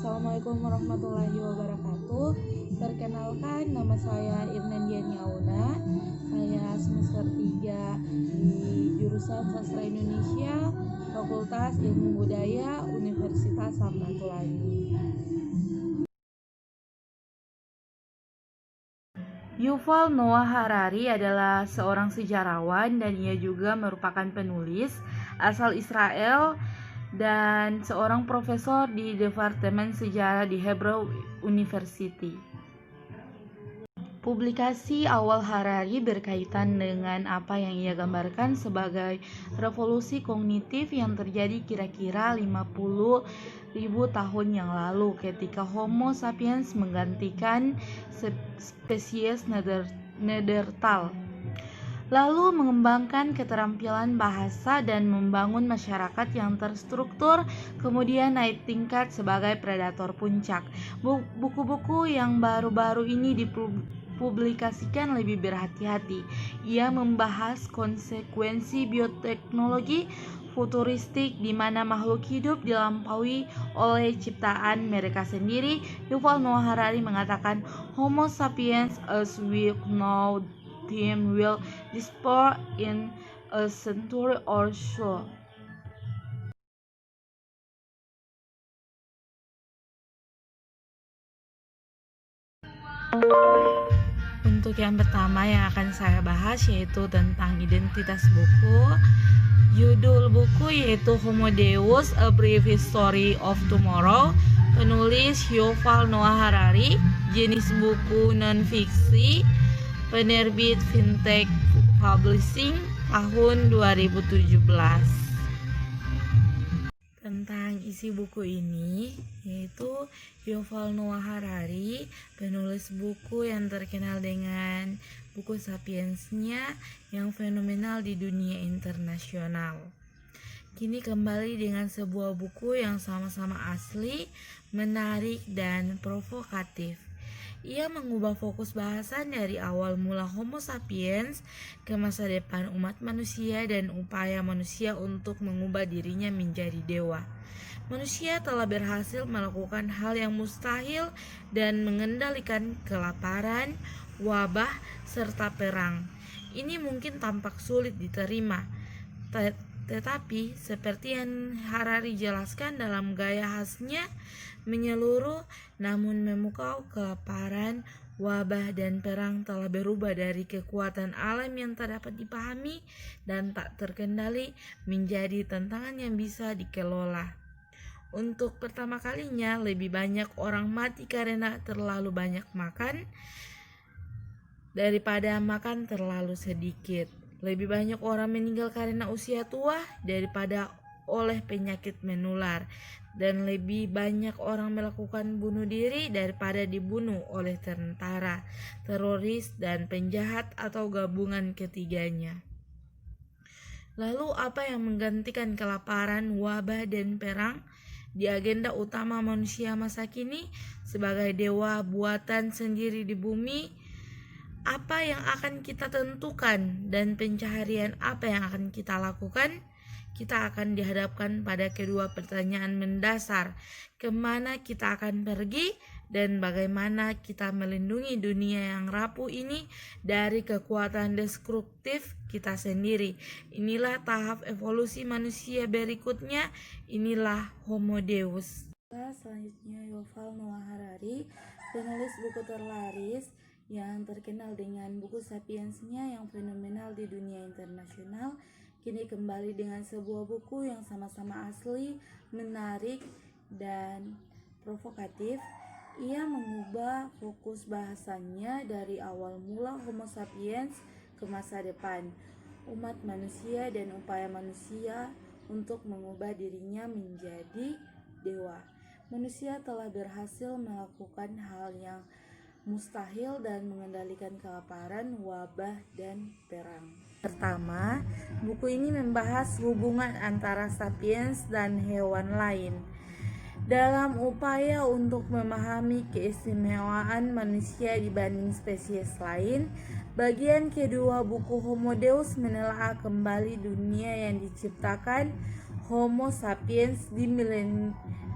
Assalamualaikum warahmatullahi wabarakatuh. Perkenalkan, nama saya Irnan Diani Auna. Saya semester 3 di jurusan Sastra Indonesia, Fakultas Ilmu Budaya, Universitas Samratulangi. Yuval Noah Harari adalah seorang sejarawan dan ia juga merupakan penulis asal Israel dan seorang profesor di Departemen Sejarah di Hebrew University. Publikasi awal Harari berkaitan dengan apa yang ia gambarkan sebagai revolusi kognitif yang terjadi kira-kira 50.000 tahun yang lalu ketika Homo sapiens menggantikan spesies Neanderthal, lalu mengembangkan keterampilan bahasa dan membangun masyarakat yang terstruktur, kemudian naik tingkat sebagai predator puncak. Buku-buku yang baru-baru ini dipublikasikan lebih berhati-hati. Ia membahas konsekuensi bioteknologi futuristik di mana makhluk hidup dilampaui oleh ciptaan mereka sendiri. Yuval Noah Harari mengatakan, Homo sapiens as we know him will disappear in a century or so. Untuk yang pertama yang akan saya bahas yaitu tentang identitas buku. Judul buku yaitu Homo Deus, A Brief History of Tomorrow. Penulis Yuval Noah Harari. Jenis buku non-fiksi. Penerbit Fintech Publishing tahun 2017. Tentang isi buku ini, yaitu Yuval Noah Harari, penulis buku yang terkenal dengan buku Sapiensnya yang fenomenal di dunia internasional. Kini kembali dengan sebuah buku yang sama-sama asli, menarik, dan provokatif. Ia mengubah fokus bahasan dari awal mula Homo sapiens ke masa depan umat manusia dan upaya manusia untuk mengubah dirinya menjadi dewa. Manusia telah berhasil melakukan hal yang mustahil dan mengendalikan kelaparan, wabah, serta perang. Ini mungkin tampak sulit diterima, tetapi seperti yang Harari jelaskan dalam gaya khasnya, menyeluruh namun memukau, kelaparan, wabah, dan perang telah berubah dari kekuatan alam yang tak dapat dipahami dan tak terkendali menjadi tantangan yang bisa dikelola. Untuk pertama kalinya, lebih banyak orang mati karena terlalu banyak makan daripada makan terlalu sedikit. Lebih banyak orang meninggal karena usia tua daripada oleh penyakit menular, dan lebih banyak orang melakukan bunuh diri daripada dibunuh oleh tentara, teroris, dan penjahat atau gabungan ketiganya. Lalu apa yang menggantikan kelaparan, wabah, dan perang di agenda utama manusia masa kini sebagai dewa buatan sendiri di bumi? Apa yang akan kita tentukan dan pencaharian apa yang akan kita lakukan? Kita akan dihadapkan pada kedua pertanyaan mendasar, kemana kita akan pergi dan bagaimana kita melindungi dunia yang rapuh ini dari kekuatan destruktif kita sendiri. Inilah tahap evolusi manusia berikutnya, inilah Homo Deus. Selanjutnya Yuval Noah Harari, penulis buku terlaris yang terkenal dengan buku Sapiensnya yang fenomenal di dunia internasional, kini kembali dengan sebuah buku yang sama-sama asli, menarik, dan provokatif. Ia mengubah fokus bahasannya dari awal mula Homo sapiens ke masa depan umat manusia dan upaya manusia untuk mengubah dirinya menjadi dewa. Manusia telah berhasil melakukan hal yang mustahil dan mengendalikan kelaparan, wabah, dan perang. Pertama, buku ini membahas hubungan antara sapiens dan hewan lain. Dalam upaya untuk memahami keistimewaan manusia dibanding spesies lain, bagian kedua buku Homo Deus menelaah kembali dunia yang diciptakan Homo sapiens di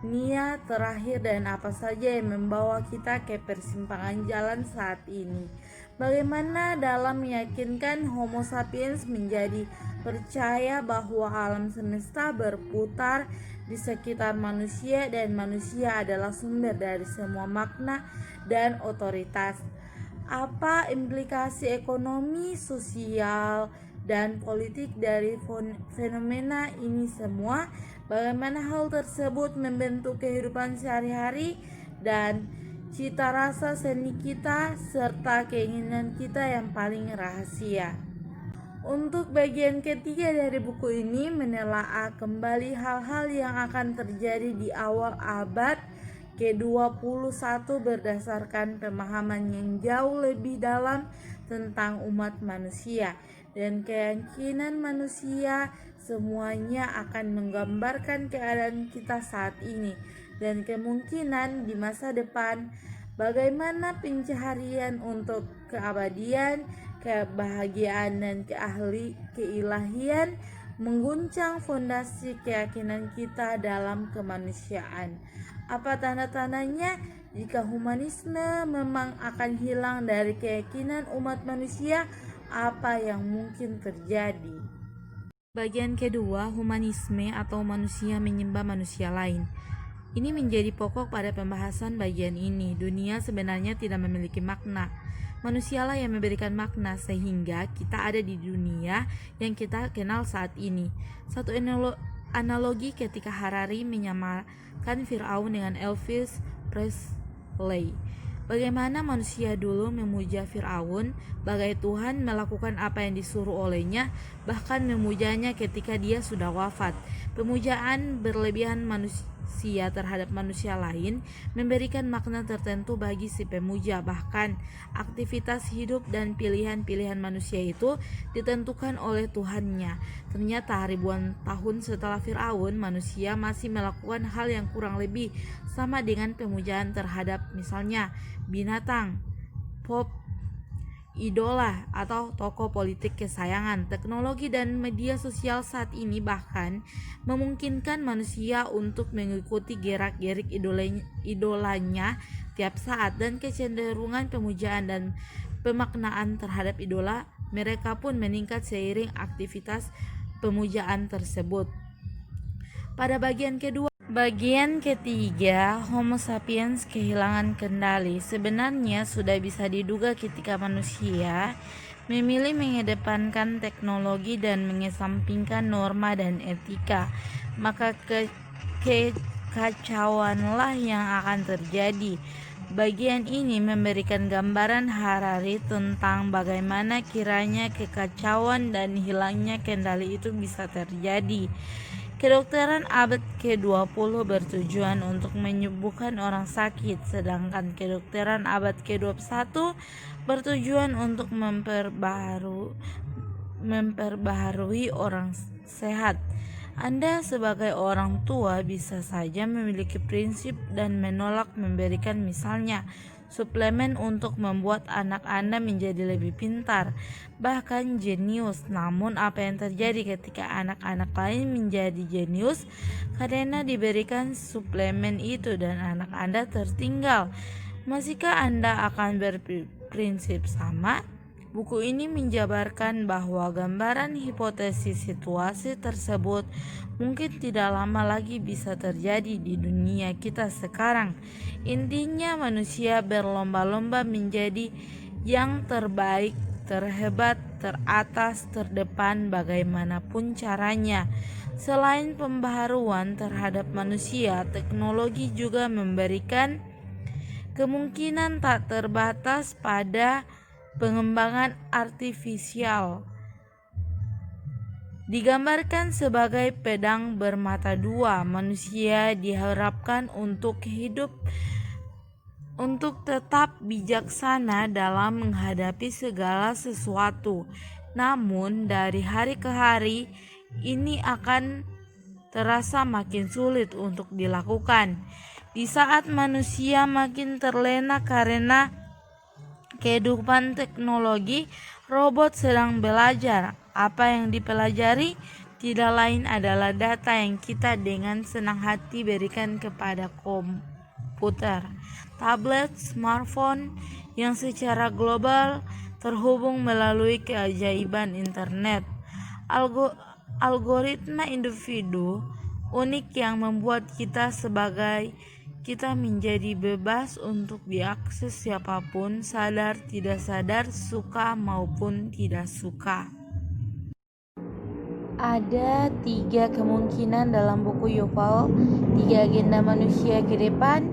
niat terakhir dan apa saja yang membawa kita ke persimpangan jalan saat ini. Bagaimana dalam meyakinkan Homo sapiens menjadi percaya bahwa alam semesta berputar di sekitar manusia dan manusia adalah sumber dari semua makna dan otoritas. Apa implikasi ekonomi, sosial, dan politik dari fenomena ini semua? Bagaimana hal tersebut membentuk kehidupan sehari-hari dan cita rasa seni kita serta keinginan kita yang paling rahasia. Untuk bagian ketiga dari buku ini menelaah kembali hal-hal yang akan terjadi di awal abad ke-21 berdasarkan pemahaman yang jauh lebih dalam tentang umat manusia dan keyakinan manusia. Semuanya akan menggambarkan keadaan kita saat ini dan kemungkinan di masa depan, bagaimana pencaharian untuk keabadian, kebahagiaan, dan keilahian mengguncang fondasi keyakinan kita dalam kemanusiaan. Apa tanda-tandanya jika humanisme memang akan hilang dari keyakinan umat manusia? Apa yang mungkin terjadi? Bagian kedua, humanisme atau manusia menyembah manusia lain. Ini menjadi pokok pada pembahasan bagian ini. Dunia sebenarnya tidak memiliki makna. Manusialah yang memberikan makna sehingga kita ada di dunia yang kita kenal saat ini. Satu analogi ketika Harari menyamakan Firaun dengan Elvis Presley. Bagaimana manusia dulu memuja Firaun, bagai Tuhan melakukan apa yang disuruh olehnya, bahkan memujanya ketika dia sudah wafat. Pemujaan berlebihan manusia terhadap manusia lain memberikan makna tertentu bagi si pemuja. Bahkan aktivitas hidup dan pilihan-pilihan manusia itu ditentukan oleh Tuhannya. Ternyata ribuan tahun setelah Firaun, manusia masih melakukan hal yang kurang lebih sama dengan pemujaan terhadap misalnya binatang, pop, idola, atau tokoh politik kesayangan. Teknologi dan media sosial saat ini bahkan memungkinkan manusia untuk mengikuti gerak-gerik idolanya tiap saat, dan kecenderungan pemujaan dan pemaknaan terhadap idola mereka pun meningkat seiring aktivitas pemujaan tersebut. Pada bagian ketiga, Homo sapiens kehilangan kendali. Sebenarnya sudah bisa diduga ketika manusia memilih mengedepankan teknologi dan mengesampingkan norma dan etika, maka kekacauanlah yang akan terjadi. Bagian ini memberikan gambaran Harari tentang bagaimana kiranya kekacauan dan hilangnya kendali itu bisa terjadi. Kedokteran abad ke-20 bertujuan untuk menyembuhkan orang sakit, sedangkan kedokteran abad ke-21 bertujuan untuk memperbaharui orang sehat. Anda sebagai orang tua bisa saja memiliki prinsip dan menolak memberikan misalnya suplemen untuk membuat anak Anda menjadi lebih pintar, bahkan jenius. Namun apa yang terjadi ketika anak-anak lain menjadi jenius karena diberikan suplemen itu dan anak Anda tertinggal? Masihkah Anda akan berprinsip sama? Buku ini menjabarkan bahwa gambaran hipotesis situasi tersebut mungkin tidak lama lagi bisa terjadi di dunia kita sekarang. Intinya manusia berlomba-lomba menjadi yang terbaik, terhebat, teratas, terdepan bagaimanapun caranya. Selain pembaharuan terhadap manusia, teknologi juga memberikan kemungkinan tak terbatas pada pengembangan artifisial. Digambarkan sebagai pedang bermata dua, manusia diharapkan untuk tetap bijaksana dalam menghadapi segala sesuatu. Namun dari hari ke hari ini akan terasa makin sulit untuk dilakukan. Di saat manusia makin terlena karena kehidupan teknologi, robot sedang belajar. Apa yang dipelajari? tidak lain adalah data yang kita dengan senang hati berikan kepada komputer, tablet, smartphone yang secara global terhubung melalui keajaiban internet. Algoritma individu unik yang membuat kita menjadi bebas untuk diakses siapapun, sadar tidak sadar, suka maupun tidak suka. Ada 3 kemungkinan dalam buku Yuval, 3 agenda manusia ke depan,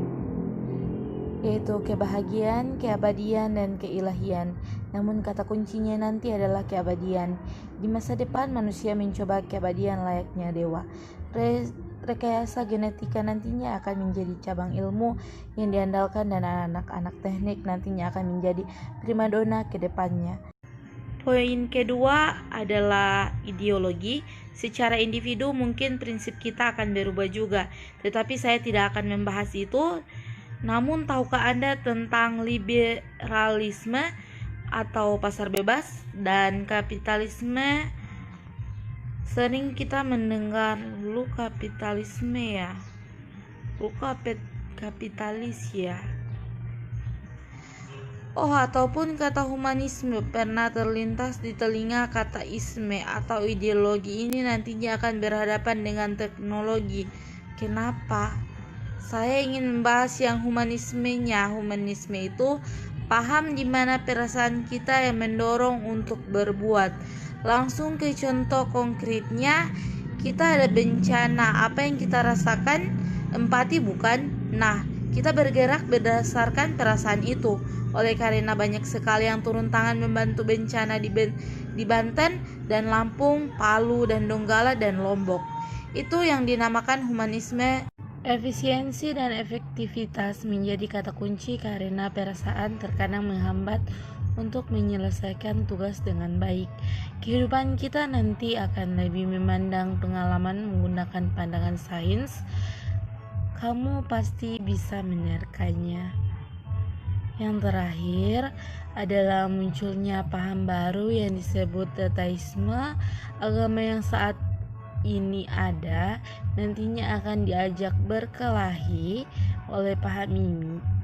yaitu kebahagiaan, keabadian, dan keilahian. Namun kata kuncinya nanti adalah keabadian. Di masa depan manusia mencoba keabadian layaknya dewa. Rekayasa genetika nantinya akan menjadi cabang ilmu yang diandalkan, dan anak-anak teknik nantinya akan menjadi primadona ke depannya. Poin kedua adalah ideologi. Secara individu mungkin prinsip kita akan berubah juga, tetapi saya tidak akan membahas itu. Namun tahukah Anda tentang liberalisme atau pasar bebas dan kapitalisme? Sering kita mendengar lu kapitalis ya. Ataupun kata humanisme pernah terlintas di telinga. Kata isme atau ideologi ini nantinya akan berhadapan dengan teknologi. Kenapa? Saya ingin membahas yang humanismenya. Humanisme itu paham di mana perasaan kita yang mendorong untuk berbuat. Langsung ke contoh konkretnya, kita ada bencana, apa yang kita rasakan? Empati bukan? Nah, kita bergerak berdasarkan perasaan itu. Oleh karena banyak sekali yang turun tangan membantu bencana di Banten dan Lampung, Palu dan Donggala dan Lombok. Itu yang dinamakan humanisme. Efisiensi dan efektivitas menjadi kata kunci karena perasaan terkadang menghambat untuk menyelesaikan tugas dengan baik. Kehidupan kita nanti akan lebih memandang pengalaman menggunakan pandangan sains. Kamu pasti bisa menerkanya. Yang terakhir adalah munculnya paham baru yang disebut teteisme. Agama yang saat ini ada nantinya akan diajak berkelahi oleh paham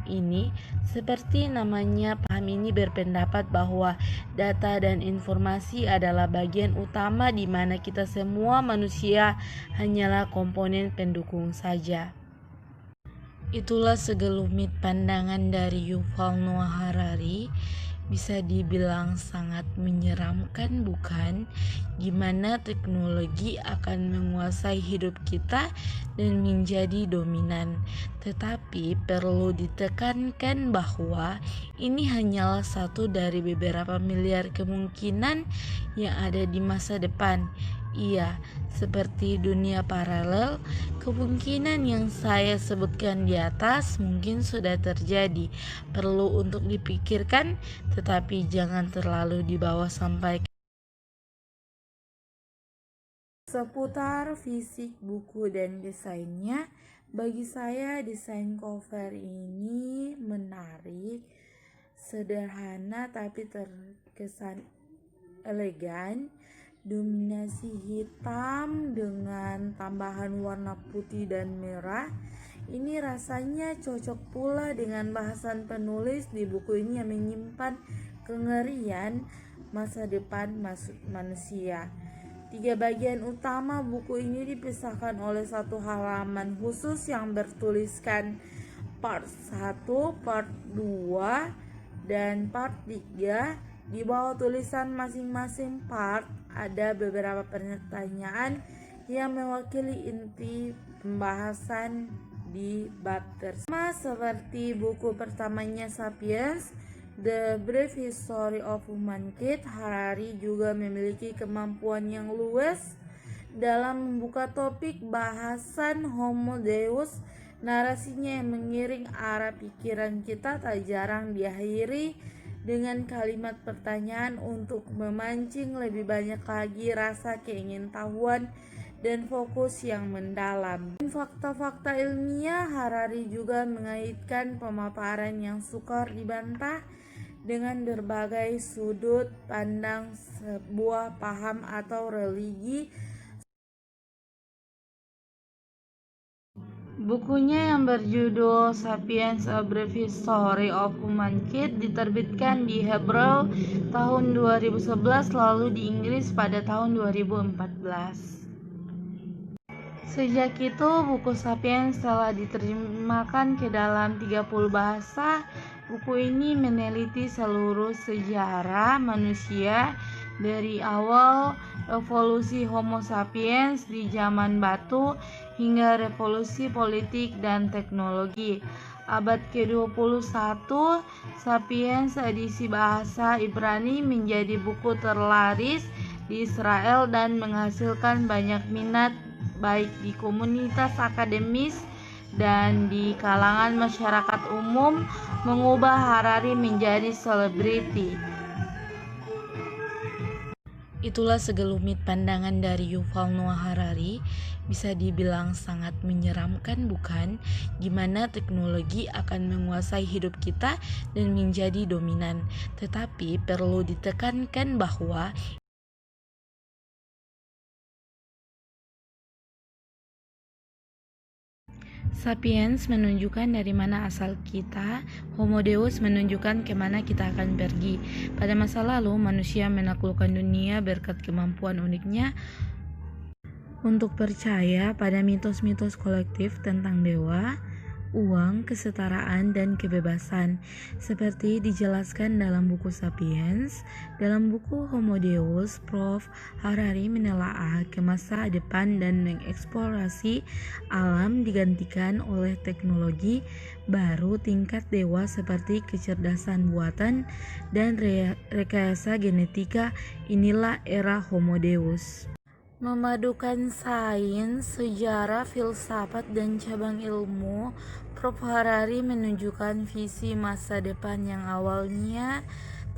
ini. Seperti namanya, paham ini berpendapat bahwa data dan informasi adalah bagian utama di mana kita semua manusia hanyalah komponen pendukung saja. Itulah segelumit pandangan dari Yuval Noah Harari. Bisa dibilang sangat menyeramkan, bukan? Gimana teknologi akan menguasai hidup kita dan menjadi dominan. Tetapi perlu ditekankan bahwa ini hanyalah satu dari beberapa miliar kemungkinan yang ada di masa depan. Iya, seperti dunia paralel, kemungkinan yang saya sebutkan di atas mungkin sudah terjadi. Perlu untuk dipikirkan, tetapi jangan terlalu dibawa sampai seputar fisik buku dan desainnya. Bagi saya desain cover ini menarik, sederhana tapi terkesan elegan. Dominasi hitam dengan tambahan warna putih dan merah. Ini rasanya cocok pula dengan bahasan penulis di buku ini yang menyimpan kengerian masa depan manusia. 3 bagian utama buku ini dipisahkan oleh satu halaman khusus yang bertuliskan part 1, part 2, dan part 3. Di bawah tulisan masing-masing part ada beberapa pertanyaan yang mewakili inti pembahasan di bab tersebut. Sama seperti buku pertamanya Sapiens, The Brief History of Humankind, Harari juga memiliki kemampuan yang luas dalam membuka topik bahasan Homo Deus. Narasinya yang mengiring arah pikiran kita tak jarang diakhiri dengan kalimat pertanyaan untuk memancing lebih banyak lagi rasa keingintahuan dan fokus yang mendalam. Fakta-fakta ilmiah, Harari juga mengaitkan pemaparan yang sukar dibantah dengan berbagai sudut pandang sebuah paham atau religi Bukunya yang berjudul Sapiens: A Brief History of Humankind diterbitkan di Hebrew tahun 2011 lalu di Inggris pada tahun 2014. Sejak itu, buku Sapiens telah diterjemahkan ke dalam 30 bahasa. Buku ini meneliti seluruh sejarah manusia dari awal evolusi Homo sapiens di zaman batu hingga revolusi politik dan teknologi. Abad ke-21, Sapiens edisi bahasa Ibrani menjadi buku terlaris di Israel dan menghasilkan banyak minat baik di komunitas akademis dan di kalangan masyarakat umum, mengubah Harari menjadi selebriti. Itulah segelumit pandangan dari Yuval Noah Harari. Bisa dibilang sangat menyeramkan, bukan? Gimana teknologi akan menguasai hidup kita dan menjadi dominan. Tetapi perlu ditekankan bahwa Sapiens menunjukkan dari mana asal kita, Homo Deus menunjukkan kemana kita akan pergi. Pada masa lalu, manusia menaklukkan dunia berkat kemampuan uniknya untuk percaya pada mitos-mitos kolektif tentang dewa, uang, kesetaraan, dan kebebasan. Seperti dijelaskan dalam buku Sapiens, dalam buku Homo Deus, Prof. Harari menelaah ke masa depan dan mengeksplorasi alam digantikan oleh teknologi baru tingkat dewa seperti kecerdasan buatan dan rekayasa genetika. Inilah era Homo Deus. Memadukan sains, sejarah, filsafat, dan cabang ilmu, Prof. Harari menunjukkan visi masa depan yang awalnya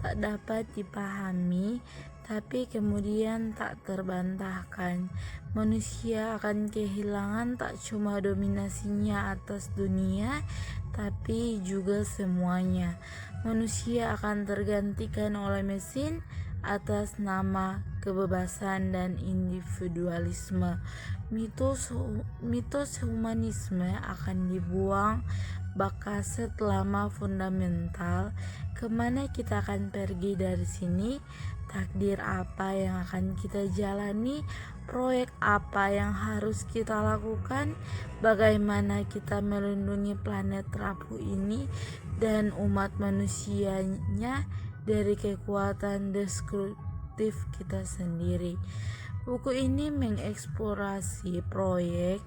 tak dapat dipahami, tapi kemudian tak terbantahkan. Manusia akan kehilangan tak cuma dominasinya atas dunia, tapi juga semuanya. Manusia akan tergantikan oleh mesin atas nama kebebasan dan individualisme. Mitos humanisme akan dibuang. Bakaset lama fundamental. Kemana kita akan pergi dari sini? Takdir apa yang akan kita jalani? Proyek apa yang harus kita lakukan? Bagaimana kita melindungi planet rapuh ini dan umat manusianya dari kekuatan destruktif kita sendiri. Buku ini mengeksplorasi proyek,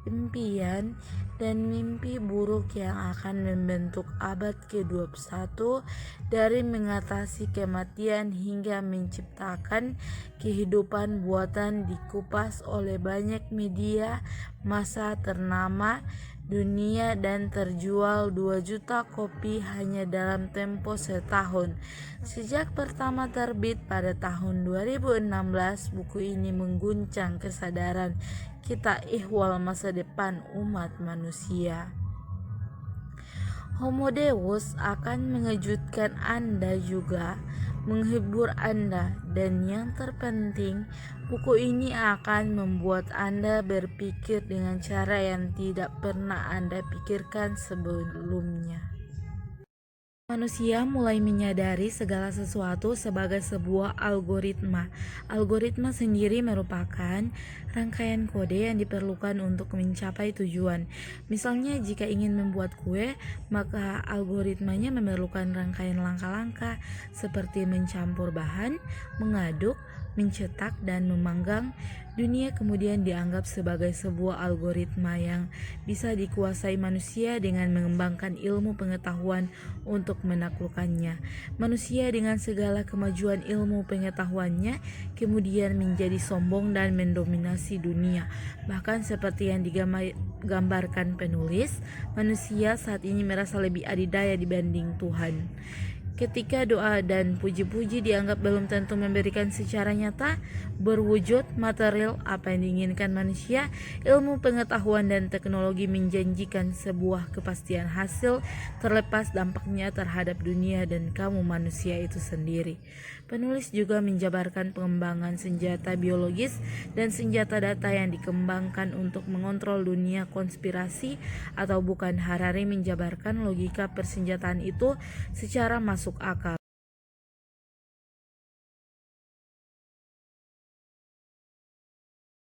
impian, dan mimpi buruk yang akan membentuk abad ke-21 dari mengatasi kematian hingga menciptakan kehidupan buatan dikupas oleh banyak media massa ternama dunia dan terjual 2 juta kopi hanya dalam tempo setahun. Sejak pertama terbit pada tahun 2016, buku ini mengguncang kesadaran kita ihwal masa depan umat manusia. Homo Deus akan mengejutkan Anda juga, menghibur Anda, dan yang terpenting, buku ini akan membuat Anda berpikir dengan cara yang tidak pernah Anda pikirkan sebelumnya. Manusia mulai menyadari segala sesuatu sebagai sebuah algoritma. Algoritma sendiri merupakan rangkaian kode yang diperlukan untuk mencapai tujuan. Misalnya, jika ingin membuat kue, maka algoritmanya memerlukan rangkaian langkah-langkah seperti mencampur bahan, mengaduk, mencetak, dan memanggang. Dunia kemudian dianggap sebagai sebuah algoritma yang bisa dikuasai manusia dengan mengembangkan ilmu pengetahuan untuk menaklukkannya. Manusia dengan segala kemajuan ilmu pengetahuannya kemudian menjadi sombong dan mendominasi dunia. Bahkan seperti yang digambarkan penulis, manusia saat ini merasa lebih adidaya dibanding Tuhan. Ketika doa dan puji-puji dianggap belum tentu memberikan secara nyata, berwujud material apa yang diinginkan manusia, ilmu pengetahuan dan teknologi menjanjikan sebuah kepastian hasil terlepas dampaknya terhadap dunia dan kamu manusia itu sendiri. Penulis juga menjabarkan pengembangan senjata biologis dan senjata data yang dikembangkan untuk mengontrol dunia konspirasi atau bukan. Harari menjabarkan logika persenjataan itu secara masuk akal.